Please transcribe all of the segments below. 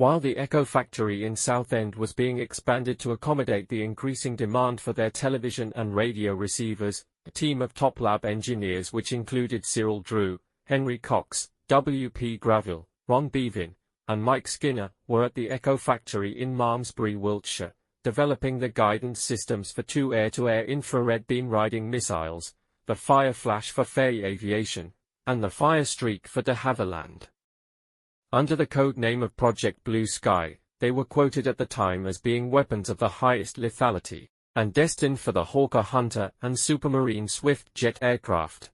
While the EKCO Factory in Southend was being expanded to accommodate the increasing demand for their television and radio receivers, a team of top lab engineers which included Sirell Drew, Henry Cox, P Graville, Ron Beavin, and Mike Skinner, were at the EKCO Factory in Malmesbury, Wiltshire, developing the guidance systems for two air-to-air infrared beam-riding missiles, the Fireflash for Fairey Aviation, and the Firestreak for de Havilland. Under the code name of Project Blue Sky, they were quoted at the time as being weapons of the highest lethality, and destined for the Hawker Hunter and Supermarine Swift jet aircraft.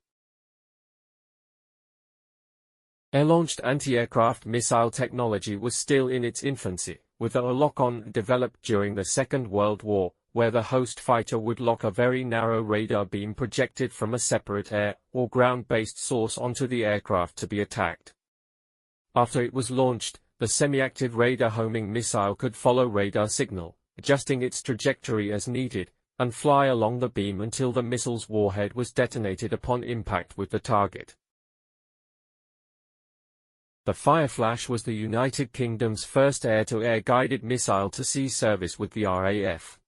Air-launched anti-aircraft missile technology was still in its infancy, with a lock-on developed during the Second World War, where the host fighter would lock a very narrow radar beam projected from a separate air or ground-based source onto the aircraft to be attacked. After it was launched, the semi-active radar homing missile could follow radar signal, adjusting its trajectory as needed, and fly along the beam until the missile's warhead was detonated upon impact with the target. The Fireflash was the United Kingdom's first air-to-air guided missile to see service with the RAF.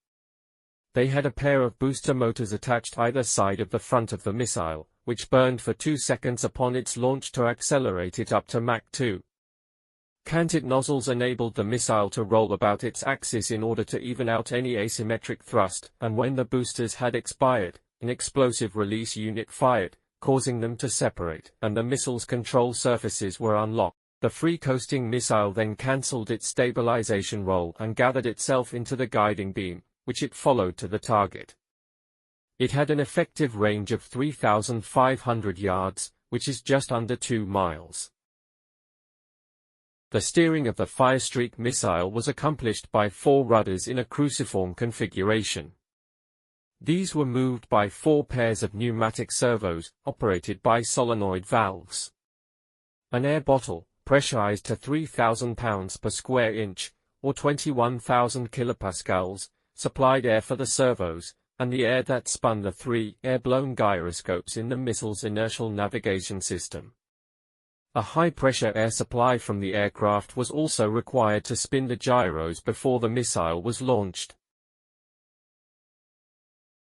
They had a pair of booster motors attached either side of the front of the missile, which burned for 2 seconds upon its launch to accelerate it up to Mach 2. Canted nozzles enabled the missile to roll about its axis in order to even out any asymmetric thrust, and when the boosters had expired, an explosive release unit fired, causing them to separate, and the missile's control surfaces were unlocked. The free-coasting missile then cancelled its stabilization roll and gathered itself into the guiding beam, which it followed to the target. It had an effective range of 3,500 yards, which is just under 2 miles. The steering of the Firestreak missile was accomplished by 4 rudders in a cruciform configuration. These were moved by 4 pairs of pneumatic servos, operated by solenoid valves. An air bottle, pressurized to 3,000 pounds per square inch, or 21,000 kilopascals, supplied air for the servos, and the air that spun the 3 air-blown gyroscopes in the missile's inertial navigation system. A high-pressure air supply from the aircraft was also required to spin the gyros before the missile was launched.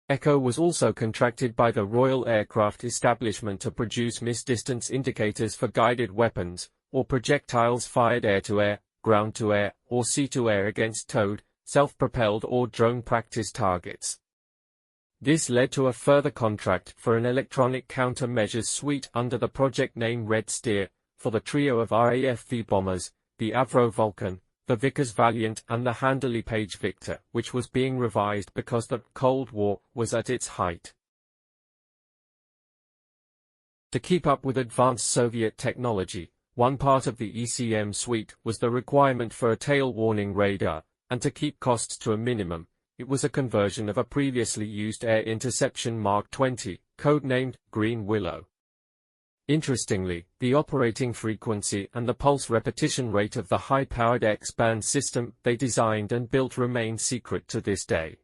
EKCO was also contracted by the Royal Aircraft Establishment to produce miss-distance indicators for guided weapons, or projectiles fired air-to-air, ground-to-air, or sea-to-air against towed, self-propelled or drone practice targets. This led to a further contract for an electronic countermeasures suite under the project name Red Steer, for the trio of RAF V-bombers, the Avro Vulcan, the Vickers Valiant and the Handley Page Victor, which was being revised because the Cold War was at its height. To keep up with advanced Soviet technology, one part of the ECM suite was the requirement for a tail warning radar, and to keep costs to a minimum, it was a conversion of a previously used air interception Mark 20, codenamed Green Willow. Interestingly, the operating frequency and the pulse repetition rate of the high-powered X-band system they designed and built remain secret to this day.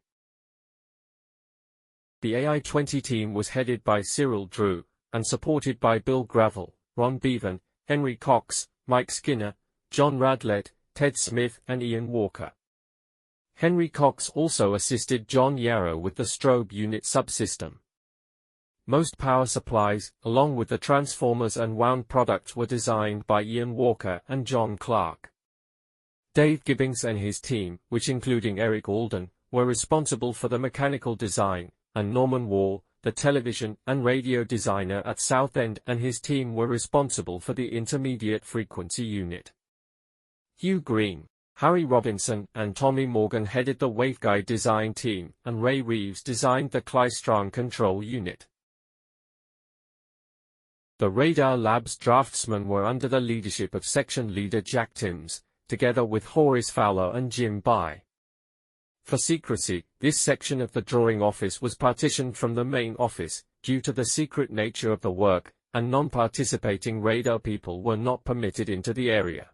The AI-20 team was headed by Sirell Drew, and supported by P Graville, Ron Beavin, Henry Cox, Mike Skinner, John Radlett, Ted Smith and Ian Walker. Henry Cox also assisted John Yarrow with the strobe unit subsystem. Most power supplies, along with the transformers and wound products, were designed by Ian Walker and John Clark. Dave Gibbings and his team, which including Eric Alden, were responsible for the mechanical design, and Norman Wall, the television and radio designer at Southend, and his team were responsible for the intermediate frequency unit. Hugh Green, Harry Robinson and Tommy Morgan headed the waveguide design team, and Ray Reeves designed the Klystron control unit. The Radar Lab's draftsmen were under the leadership of section leader Jack Timms, together with Horace Fowler and Jim By. For secrecy, this section of the drawing office was partitioned from the main office, due to the secret nature of the work, and non-participating radar people were not permitted into the area.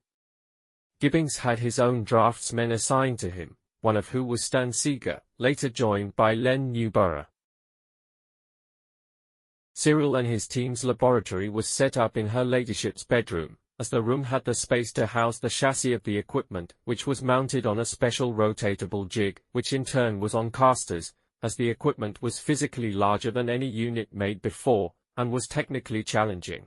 Gibbings had his own draftsmen assigned to him, one of who was Stan Seeger, later joined by Len Newborough. Sirell and his team's laboratory was set up in her ladyship's bedroom, as the room had the space to house the chassis of the equipment, which was mounted on a special rotatable jig, which in turn was on casters, as the equipment was physically larger than any unit made before, and was technically challenging.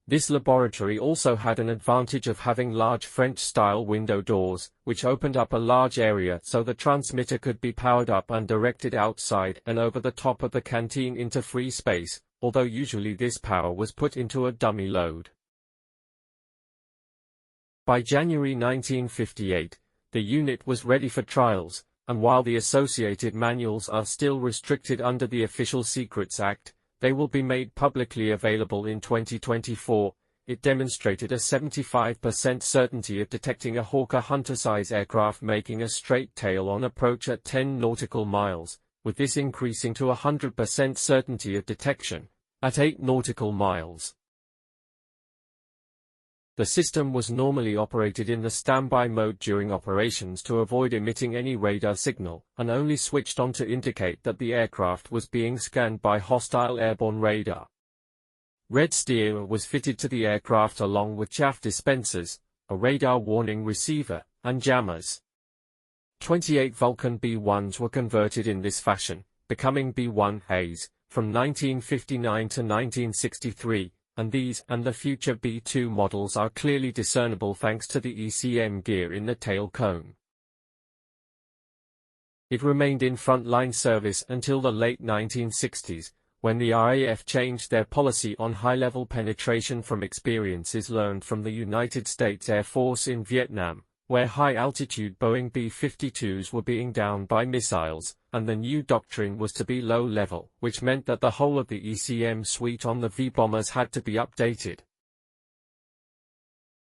This laboratory also had an advantage of having large French-style window doors, which opened up a large area so the transmitter could be powered up and directed outside and over the top of the canteen into free space, although usually this power was put into a dummy load. By January 1958, the unit was ready for trials, and while the associated manuals are still restricted under the Official Secrets Act, they will be made publicly available in 2024. It demonstrated a 75% certainty of detecting a Hawker Hunter-size aircraft making a straight tail on approach at 10 nautical miles, with this increasing to 100% certainty of detection at 8 nautical miles. The system was normally operated in the standby mode during operations to avoid emitting any radar signal, and only switched on to indicate that the aircraft was being scanned by hostile airborne radar. Red steer was fitted to the aircraft along with chaff dispensers, a radar warning receiver, and jammers. 28 Vulcan B-1s were converted in this fashion, becoming B-1As, from 1959 to 1963. And these and the future B-2 models are clearly discernible thanks to the ECM gear in the tail cone. It remained in frontline service until the late 1960s, when the RAF changed their policy on high-level penetration from experiences learned from the United States Air Force in Vietnam, where high-altitude Boeing B-52s were being downed by missiles, and the new doctrine was to be low-level, which meant that the whole of the ECM suite on the V-bombers had to be updated.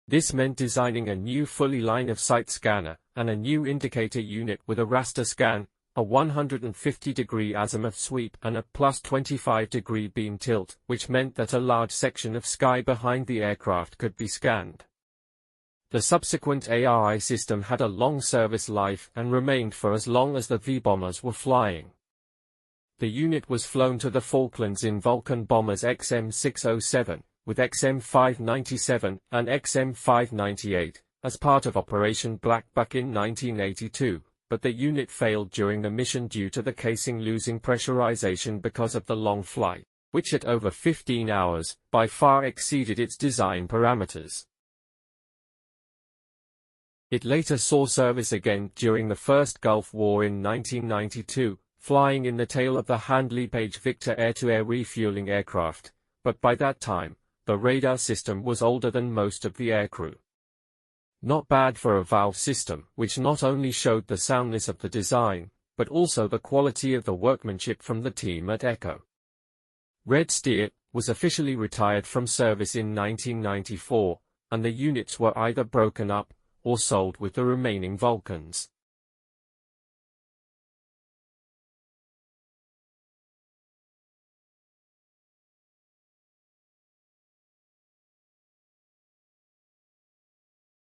This meant designing a new fully line-of-sight scanner, and a new indicator unit with a raster scan, a 150-degree azimuth sweep and a plus 25-degree beam tilt, which meant that a large section of sky behind the aircraft could be scanned. The subsequent ARI system had a long service life and remained for as long as the V-bombers were flying. The unit was flown to the Falklands in Vulcan bombers XM607, with XM597 and XM598, as part of Operation Blackbuck in 1982, but the unit failed during the mission due to the casing losing pressurization because of the long flight, which at over 15 hours, by far exceeded its design parameters. It later saw service again during the First Gulf War in 1992, flying in the tail of the Handley Page Victor air-to-air refueling aircraft, but by that time, the radar system was older than most of the aircrew. Not bad for a valve system, which not only showed the soundness of the design, but also the quality of the workmanship from the team at EKCO. Red Steer was officially retired from service in 1994, and the units were either broken up or sold with the remaining Vulcans.